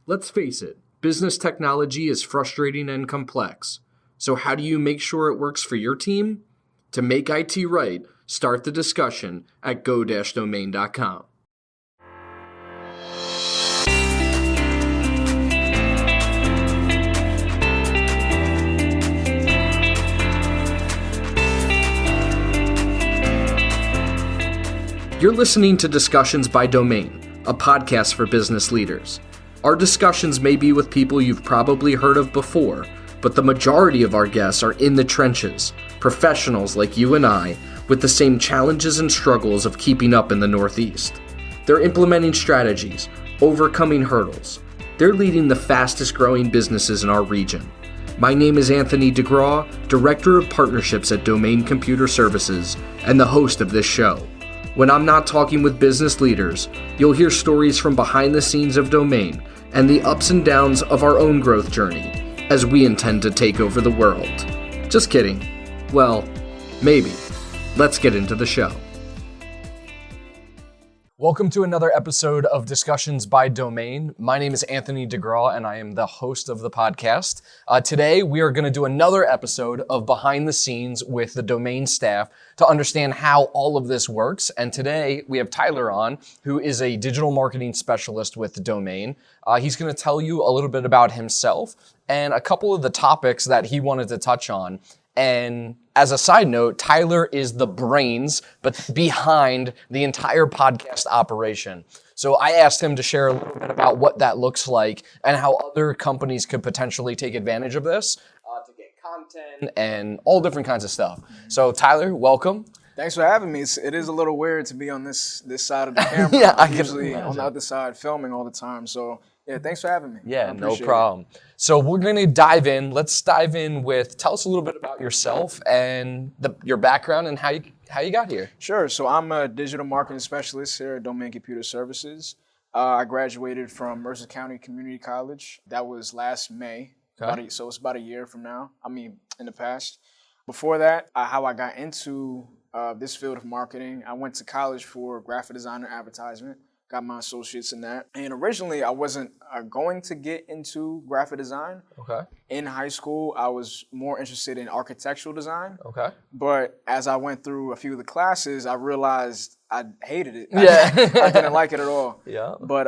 Let's face it, business technology is frustrating and complex. So how do you make sure it works for your team? To make IT right, start the discussion at go-domain.com. You're listening to Discussions by Domain, a podcast for business leaders. Our discussions may be with people you've probably heard of before, but the majority of our guests are in the trenches, professionals like you and I, with the same challenges and struggles of keeping up in the Northeast. They're implementing strategies, overcoming hurdles. They're leading the fastest growing businesses in our region. My name is Anthony DeGraw, Director of Partnerships at Domain Computer Services, and the host of this show. When I'm not talking with business leaders, you'll hear stories from behind the scenes of Domain and the ups and downs of our own growth journey, as we intend to take over the world. Just kidding. Well, maybe. Let's get into the show. Welcome to another episode of Discussions by Domain. My name is Anthony DeGraw, and I am the host of the podcast. Today, we are going to do another episode of Behind the Scenes with the Domain staff to understand how all of this works. And today, we have Tyler on, who is a digital marketing specialist with the Domain. He's going to tell you a little bit about himself and a couple of the topics that he wanted to touch on. And as a side note, Tyler is the brains but behind the entire podcast operation. So I asked him to share a little bit about what that looks like and how other companies could potentially take advantage of this to get content and all different kinds of stuff. So Tyler, welcome. Thanks for having me. It is a little weird to be on this side of the camera. Yeah, I'm usually on the other side filming all the time. So yeah, thanks for having me. Yeah, no problem. So we're going to dive in. Let's dive in with, tell us a little bit about yourself and your background and how you got here. Sure. So I'm a digital marketing specialist here at Domain Computer Services. I graduated from Mercer County Community College. That was last May. Okay. So it's about a year from now. In the past. Before that, how I got into this field of marketing, I went to college for graphic design and advertisement. Got my associates in that. And originally, I wasn't going to get into graphic design. Okay. In high school, I was more interested in architectural design. Okay. But as I went through a few of the classes, I realized I hated it. Yeah. I didn't like it at all. Yeah. But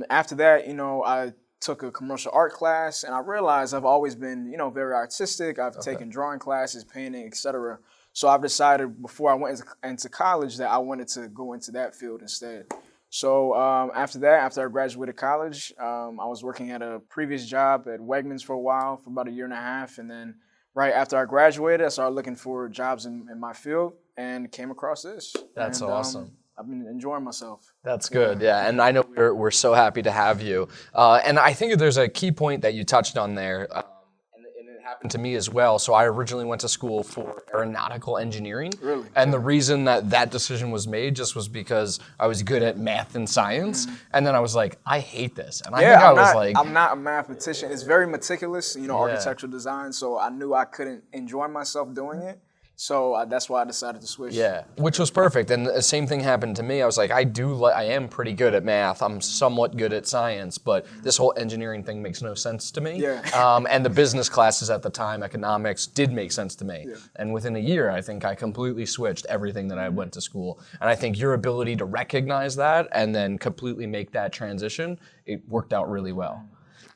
after that, I took a commercial art class, and I realized I've always been, very artistic. I've taken drawing classes, painting, etc. So I've decided before I went into college that I wanted to go into that field instead. So after I graduated college, I was working at a previous job at Wegmans for a while, for about a year and a half. And then right after I graduated, I started looking for jobs in my field and came across this. That's awesome. I've been enjoying myself. That's good, yeah. And I know we're so happy to have you. And I think there's a key point that you touched on there. And it happened to me as well. So I originally went to school for aeronautical engineering. Really? And the reason that decision was made just was because I was good at math and science. Mm-hmm. And then I was like, I hate this. And I'm not a mathematician. It's very meticulous, architectural design. So I knew I couldn't enjoy myself doing it. So that's why I decided to switch. Yeah, which was perfect. And the same thing happened to me. I was like, I am pretty good at math. I'm somewhat good at science, but this whole engineering thing makes no sense to me. Yeah. And the business classes at the time, economics, did make sense to me. Yeah. And within a year, I think I completely switched everything that I went to school. And I think your ability to recognize that and then completely make that transition, it worked out really well.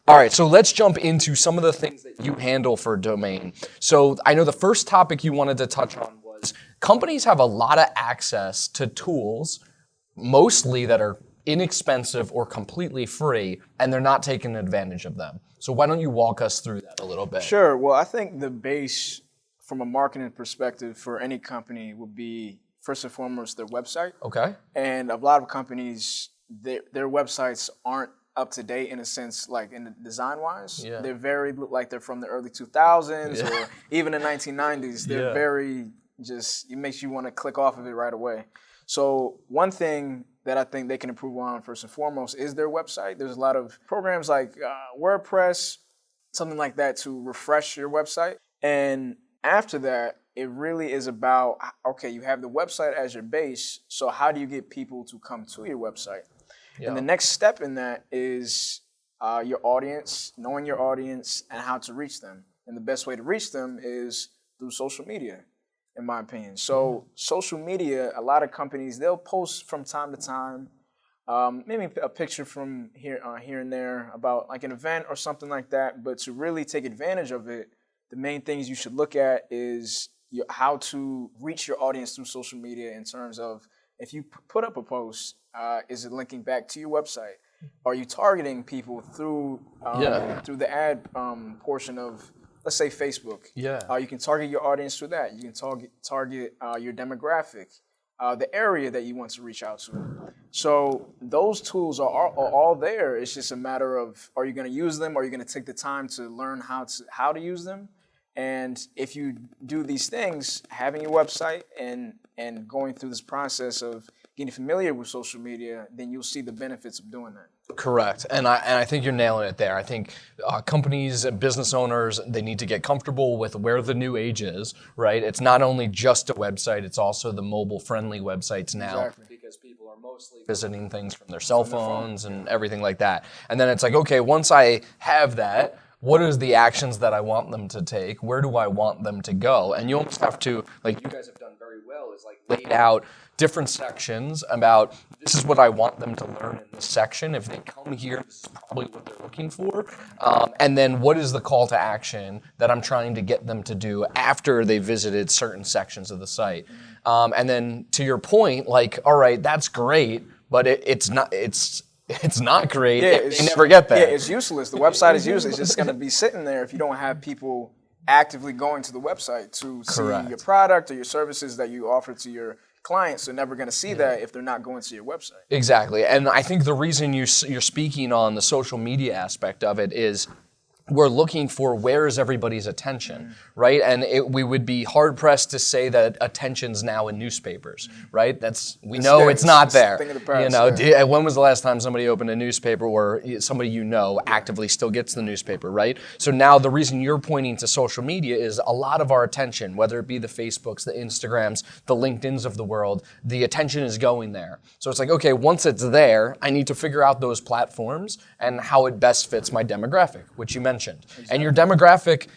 All right, so let's jump into some of the things that you handle for Domain. So I know the first topic you wanted to touch on was companies have a lot of access to tools, mostly that are inexpensive or completely free, and they're not taking advantage of them. So why don't you walk us through that a little bit? Sure. Well, I think the base from a marketing perspective for any company would be, first and foremost, their website. Okay. And a lot of companies, their websites aren't up to date in a sense, like in the design wise. Yeah. They're very like they're from the early 2000s or even the 1990s. They're very it makes you want to click off of it right away. So one thing that I think they can improve on first and foremost is their website. There's a lot of programs like WordPress, something like that to refresh your website. And after that, it really is about, okay, you have the website as your base, so how do you get people to come to your website? Yeah. And the next step in that is your audience, knowing your audience, and how to reach them. And the best way to reach them is through social media, in my opinion. So social media, a lot of companies, they'll post from time to time, maybe a picture from here and there about like an event or something like that. But to really take advantage of it, the main things you should look at is how to reach your audience through social media in terms of if you put up a post, is it linking back to your website? Are you targeting people through the ad portion of, let's say, Facebook? You can target your audience through that. You can target your demographic, the area that you want to reach out to. So those tools are all there. It's just a matter of, are you going to use them? Are you going to take the time to learn how to use them? And if you do these things, having your website and going through this process of getting familiar with social media, then you'll see the benefits of doing that. Correct. And I think you're nailing it there. I think companies and business owners, they need to get comfortable with where the new age is, right? It's not only just a website, it's also the mobile-friendly websites now. Exactly. Because people are mostly visiting things from their cell phones and everything like that. And then it's like, okay, once I have that, what is the actions that I want them to take? Where do I want them to go? And you almost have to, like you guys have done very well, is like laid out different sections about this is what I want them to learn in this section. If they come here, this is probably what they're looking for. And then what is the call to action that I'm trying to get them to do after they visited certain sections of the site? And then to your point, like, all right, that's great, but it's not great if they never get there. Yeah, it's useless. The website is useless. It's just going to be sitting there if you don't have people actively going to the website to see your product or your services that you offer to your clients. They're never going to see that if they're not going to your website. Exactly. And I think the reason you're speaking on the social media aspect of it is we're looking for where is everybody's attention, right? And we would be hard pressed to say that attention's now in newspapers, right? We know it's not there. Thing of the past, When was the last time somebody opened a newspaper or somebody actively still gets the newspaper, right? So now the reason you're pointing to social media is a lot of our attention, whether it be the Facebooks, the Instagrams, the LinkedIns of the world, the attention is going there. So it's like, okay, once it's there, I need to figure out those platforms and how it best fits my demographic, which you mentioned. Exactly. And your demographic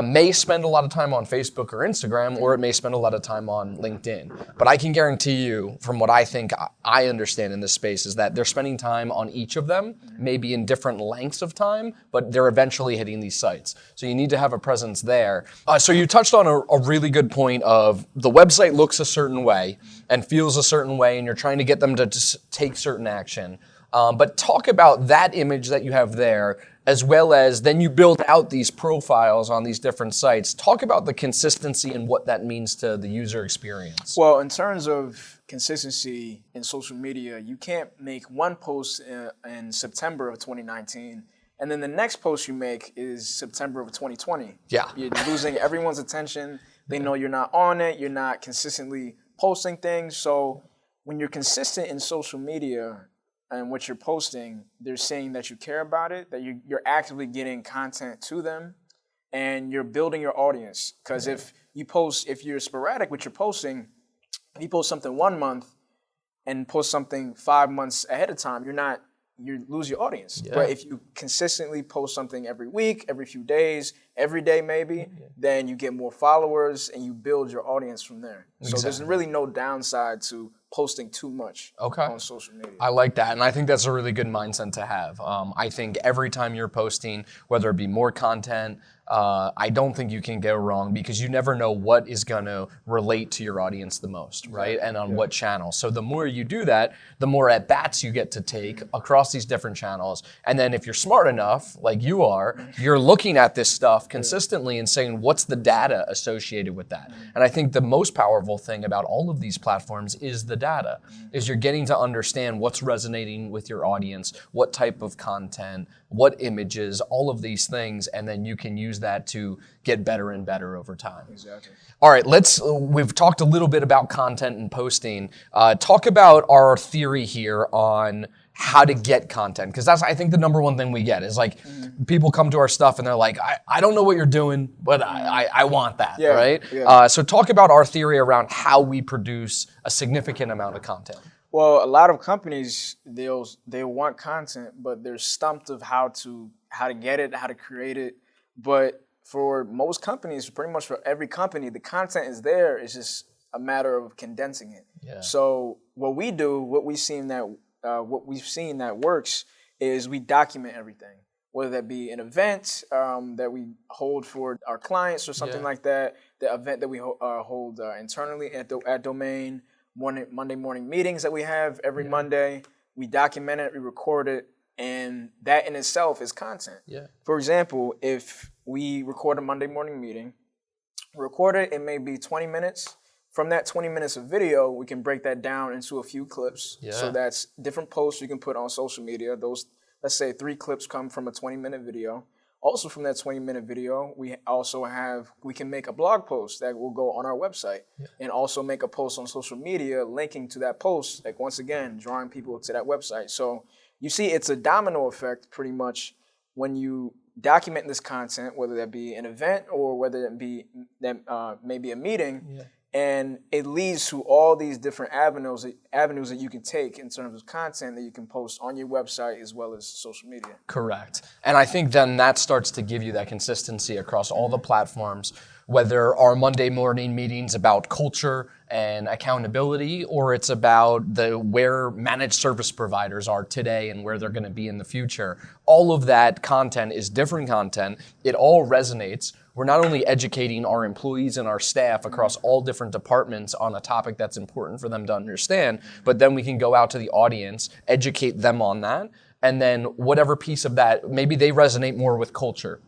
may spend a lot of time on Facebook or Instagram, or it may spend a lot of time on LinkedIn. But I can guarantee you, from what I think I understand in this space, is that they're spending time on each of them, maybe in different lengths of time, but they're eventually hitting these sites. So you need to have a presence there. So you touched on a really good point of the website looks a certain way and feels a certain way, and you're trying to get them to just take certain action. But talk about that image that you have there, as well as then you build out these profiles on these different sites. Talk about the consistency and what that means to the user experience. Well, in terms of consistency in social media, you can't make one post in September of 2019, and then the next post you make is September of 2020. Yeah. You're losing everyone's attention. They know you're not on it. You're not consistently posting things. So when you're consistent in social media, and what you're posting, they're saying that you care about it, that you're actively getting content to them, and you're building your audience. Because if you're sporadic with your posting, if you post something 1 month and post something 5 months ahead of time, you lose your audience. Yeah. But if you consistently post something every week, every few days, every day maybe, then you get more followers and you build your audience from there. Exactly. So there's really no downside to posting too much on social media. I like that, and I think that's a really good mindset to have. I think every time you're posting, whether it be more content, I don't think you can go wrong, because you never know what is going to relate to your audience the most, right? And on what channel. So the more you do that, the more at-bats you get to take across these different channels. And then if you're smart enough, like you are, you're looking at this stuff consistently and saying, what's the data associated with that? And I think the most powerful thing about all of these platforms is the data, is you're getting to understand what's resonating with your audience, what type of content, what images, all of these things, and then you can use that to get better and better over time. Exactly. All right, we've talked a little bit about content and posting. Talk about our theory here on how to get content, because that's, I think, the number one thing we get is like people come to our stuff and they're like, I don't know what you're doing, but I want that, right? Yeah. So talk about our theory around how we produce a significant amount of content. Well, a lot of companies they want content, but they're stumped of how to get it, how to create it. But for most companies, pretty much for every company, the content is there. It's just a matter of condensing it. Yeah. So what we do, what we've seen that works is we document everything, whether that be an event that we hold for our clients or something like that, the event that we hold internally at Domain, Monday morning meetings that we have every Monday. We document it, we record it, and that in itself is content. Yeah. For example, if we record a Monday morning meeting, record it, it may be 20 minutes. From that 20 minutes of video, we can break that down into a few clips. Yeah. So that's different posts you can put on social media. Those, let's say 3 clips come from a 20-minute video. Also from that 20-minute video, we can make a blog post that will go on our website and also make a post on social media linking to that post, like once again, drawing people to that website. So you see it's a domino effect pretty much when you document this content, whether that be an event or whether it be maybe a meeting. Yeah. And it leads to all these different avenues that you can take in terms of content that you can post on your website as well as social media. Correct. And I think then that starts to give you that consistency across all the platforms, whether our Monday morning meetings about culture and accountability, or it's about where managed service providers are today and where they're going to be in the future. All of that content is different content. It all resonates. We're not only educating our employees and our staff across all different departments on a topic that's important for them to understand, but then we can go out to the audience, educate them on that, and then whatever piece of that, maybe they resonate more with culture,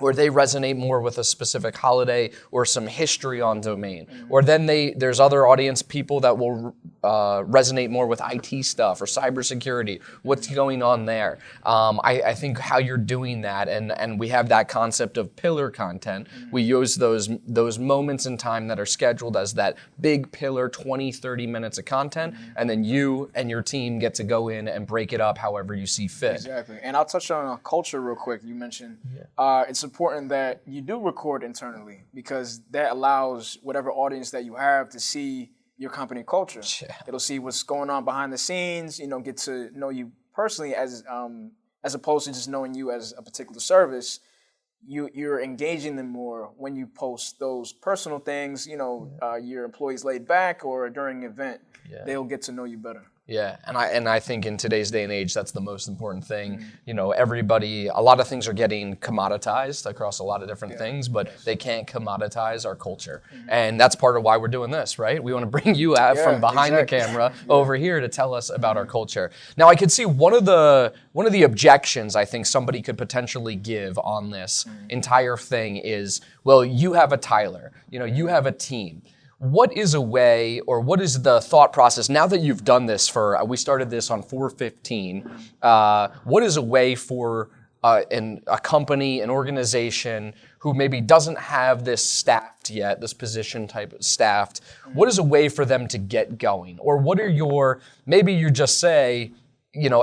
or they resonate more with a specific holiday or some history on Domain. Or then there's other audience people that will resonate more with IT stuff or cybersecurity, what's going on there. I think how you're doing that, and we have that concept of pillar content. We use those moments in time that are scheduled as that big pillar, 20, 30 minutes of content, and then you and your team get to go in and break it up however you see fit. Exactly. And I'll touch on culture real quick. You mentioned it's important that you do record internally because that allows whatever audience that you have to see your company culture. Yeah. It'll see what's going on behind the scenes, get to know you personally as opposed to just knowing you as a particular service. You're engaging them more when you post those personal things, your employees laid back or during an event, they'll get to know you better. Yeah, and I think in today's day and age, that's the most important thing. A lot of things are getting commoditized across a lot of different things, but they can't commoditize our culture. And that's part of why we're doing this, right? We want to bring you out from behind the camera over here to tell us about our culture. Now, I could see one of the objections I think somebody could potentially give on this entire thing is, well, you have a Tyler, you have a team. What is a way, or what is the thought process, now that you've done this we started this on 4/15, what is a way for a company, an organization who maybe doesn't have this staffed yet, this position type staffed, what is a way for them to get going? Or what are maybe you just say,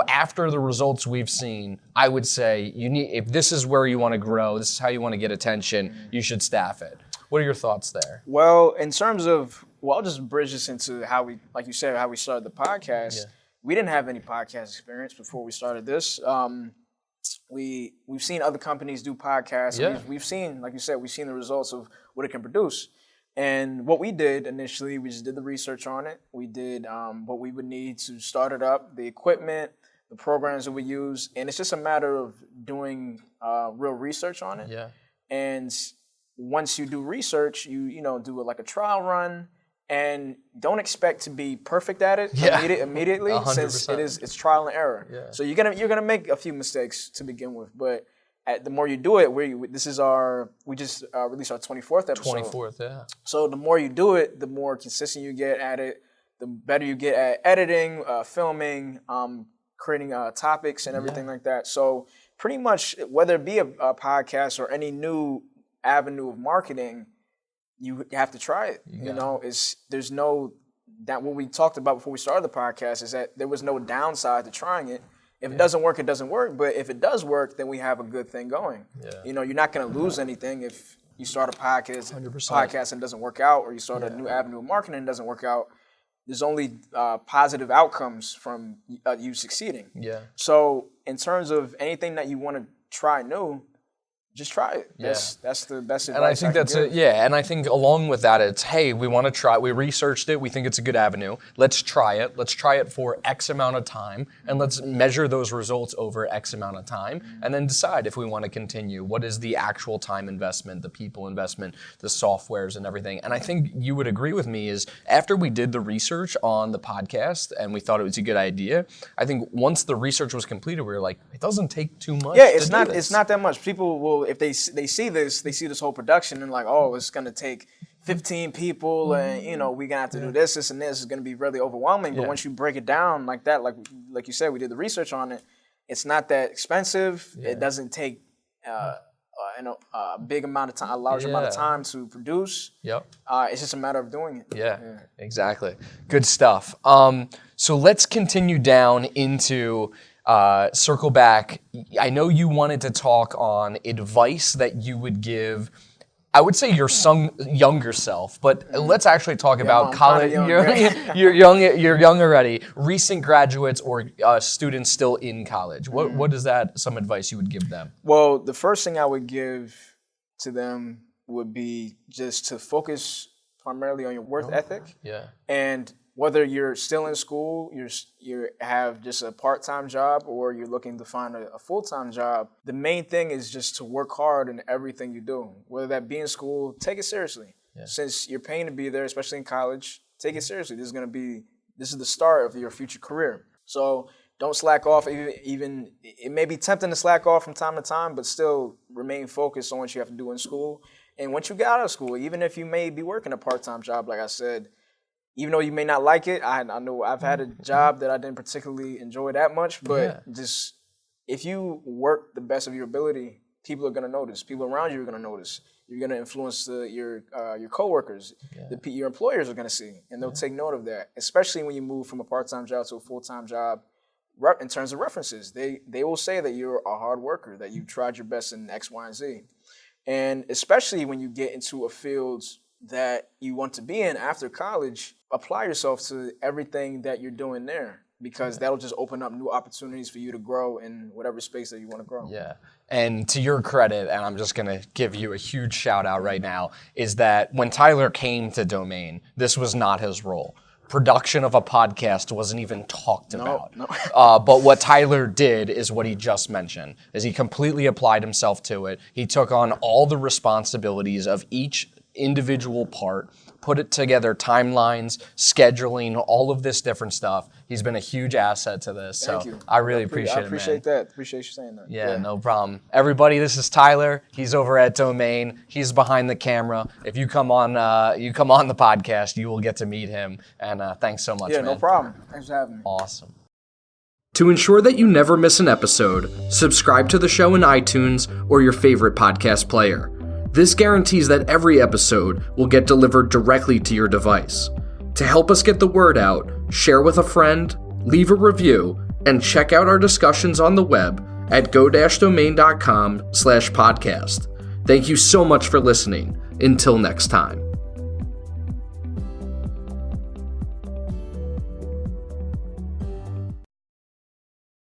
after the results we've seen, I would say if this is where you want to grow, this is how you want to get attention, you should staff it. What are your thoughts there? Well, in terms of, I'll just bridge this into how we started the podcast. Yeah. We didn't have any podcast experience before we started this. We've seen other companies do podcasts. Yeah. We've seen, like you said, we've seen the results of what it can produce. And what we did initially, we just did the research on it. We did what we would need to start it up, the equipment, the programs that we use. And it's just a matter of doing real research on it. Yeah. And once you do research, you do like a trial run, and don't expect to be perfect at it immediately 100%. Since it's trial and error. Yeah. So you're gonna make a few mistakes to begin with, but the more you do it, we just released our 24th episode. 24th, yeah. So the more you do it, the more consistent you get at it, the better you get at editing, filming, creating topics and everything like that. So pretty much, whether it be a podcast or any new avenue of marketing, you have to try it. There's no that what we talked about before we started the podcast is that there was no downside to trying it. If it doesn't work, it doesn't work. But if it does work, then we have a good thing going. Yeah. You're not going to lose anything if you start a podcast 100%. And it doesn't work out, or you start a new avenue of marketing and it doesn't work out. there's only positive outcomes from you succeeding. Yeah. So in terms of anything that you want to try new, just try it. That's the best advice. And I think that's it. Yeah. And I think along with that, it's, hey, we want to try. We researched it. We think it's a good avenue. Let's try it. Let's try it for X amount of time, and let's measure those results over X amount of time, and then decide if we want to continue. What is the actual time investment, the people investment, the softwares, and everything? And I think you would agree with me is after we did the research on the podcast and we thought it was a good idea, I think once the research was completed, we were like, it doesn't take too much. Yeah, it's not that much. People will. If they see this whole production and like, oh, it's gonna take 15 people and we're gonna have to do this and this is gonna be really overwhelming. But once you break it down like that, like you said, we did the research on it. It's not that expensive. Yeah. It doesn't take a big amount of time, a large amount of time to produce. Yep. It's just a matter of doing it. Yeah. Exactly. Good stuff. So let's continue down into. Circle back. I know you wanted to talk on advice that you would give, I would say your younger self, but let's actually talk about college. You're young already. Recent graduates or students still in college. What is that? Some advice you would give them? Well, the first thing I would give to them would be just to focus primarily on your work ethic. Yeah. And whether you're still in school, you have just a part-time job, or you're looking to find a full-time job, the main thing is just to work hard in everything you do. Whether that be in school, take it seriously. Yeah. Since you're paying to be there, especially in college, take it seriously. This is the start of your future career. So don't slack off. Even it may be tempting to slack off from time to time, but still remain focused on what you have to do in school. And once you get out of school, even if you may be working a part-time job, like I said, even though you may not like it, I know I've had a job that I didn't particularly enjoy that much, but just if you work the best of your ability, people are going to notice. People around you are going to notice. You're going to influence your coworkers. Your employers are going to see, and they'll take note of that, especially when you move from a part-time job to a full-time job. In terms of references, they will say that you're a hard worker, that you tried your best in X, Y, and Z. And especially when you get into a field that you want to be in after college, apply yourself to everything that you're doing there, because that'll just open up new opportunities for you to grow in whatever space that you want to grow. Yeah. And to your credit, and I'm just going to give you a huge shout out right now, is that when Tyler came to Domain, this was not his role. Production of a podcast wasn't even talked about. No. But what Tyler did is what he just mentioned, is he completely applied himself to it. He took on all the responsibilities of each individual part, put it together, timelines, scheduling, all of this different stuff. He's been a huge asset to this. Thank you. I really appreciate it, man. I appreciate that. Appreciate you saying that. Yeah, no problem. Everybody, this is Tyler. He's over at Domain. He's behind the camera. If you come on the podcast, you will get to meet him. And thanks so much, man. Yeah, no problem. Thanks for having me. Awesome. To ensure that you never miss an episode, subscribe to the show in iTunes or your favorite podcast player. This guarantees that every episode will get delivered directly to your device. To help us get the word out, share with a friend, leave a review, and check out our discussions on the web at go-domain.com/podcast. Thank you so much for listening. Until next time.